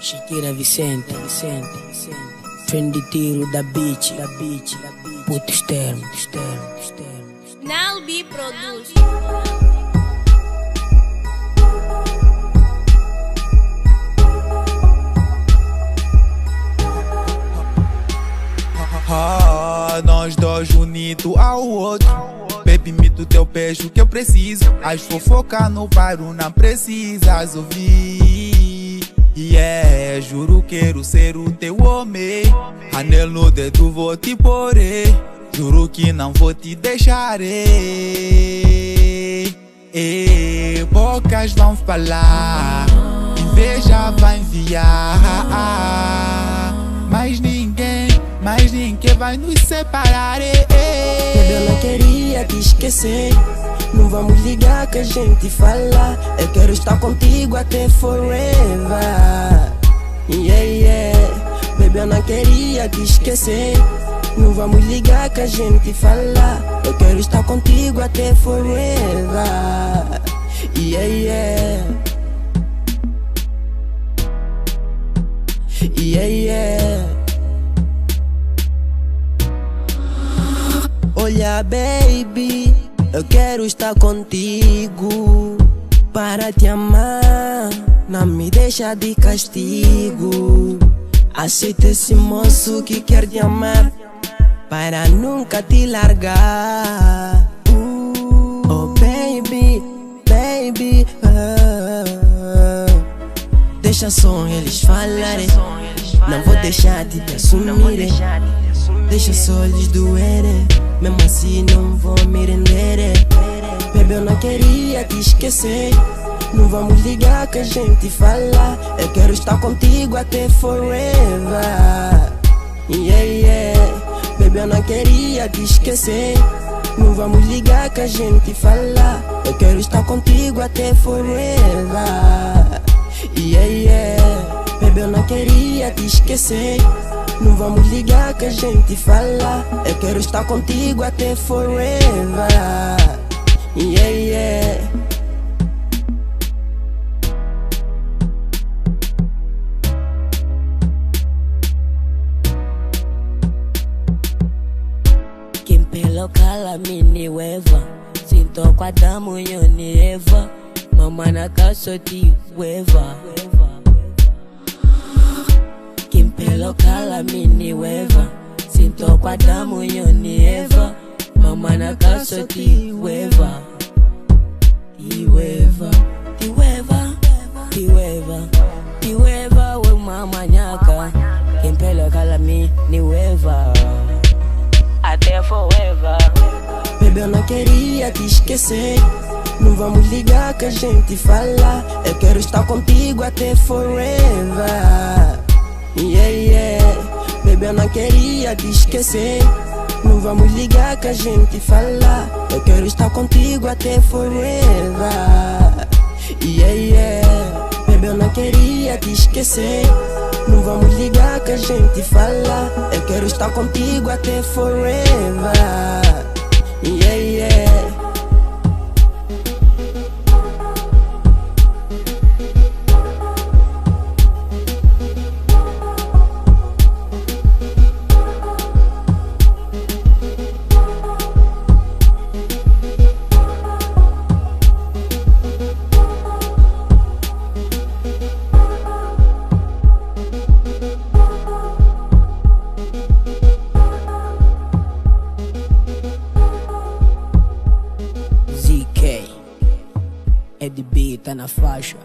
Shakira Vicente, Trendy tiro da beach, puto externo. Nalbi produz. Nós dois unidos ao outro. Baby, me do teu beijo que eu preciso. As fofocas no bairro não precisas ouvir. Yeah, juro quero ser o teu homem. Anel no dedo vou te pôr. Juro que não vou te deixar. Bocas vão falar, inveja vai enviar. Mas ninguém vai nos separar. Baby, eu não queria te esquecer. Não vamos ligar que a gente fala. Eu quero estar contigo até forever. Yeah, yeah. Baby, eu não queria te esquecer. Não vamos ligar que a gente fala. Eu quero estar contigo até forever. Yeah, yeah. Yeah, yeah. Olha, baby, eu quero estar contigo para te amar, não me deixa de castigo. Aceita esse moço que quer te amar para nunca te largar. Oh baby, baby, deixa só eles falarem, não vou deixar de te assumir. Deixa só eles doerem, mesmo assim não vou me render. Baby, eu não queria te esquecer. Não vamos ligar que a gente fala. Eu quero estar contigo até forever. Yeah, yeah. Baby, eu não queria te esquecer. Não vamos ligar que a gente fala. Eu quero estar contigo até forever. Yeah, yeah. Baby, eu não queria te esquecer. Não vamos ligar que a gente fala. Eu quero estar contigo até forever. Yeah, yeah. Quem pelo cala mini weva, sinto com a dama yoni eva, mamãe na casa de weva. Quem pelo cala mini weva, sinto com a dama yoni eva, mamãe na casa de weva. Tiweva, we mama nyaka. Quem pelo cala mini weva, até forever. Baby, eu não queria te esquecer. Não vamos ligar que a gente fala. Eu quero estar contigo até forever. Yeah, yeah. Baby, eu não queria te esquecer. Não vamos ligar que a gente fala. Eu quero estar contigo até forever. Yeah, yeah. Baby, eu não queria te esquecer. Não vamos ligar que a gente fala. Eu quero estar contigo até forever. Yeah, yeah. ZK, Ed B tá na faixa.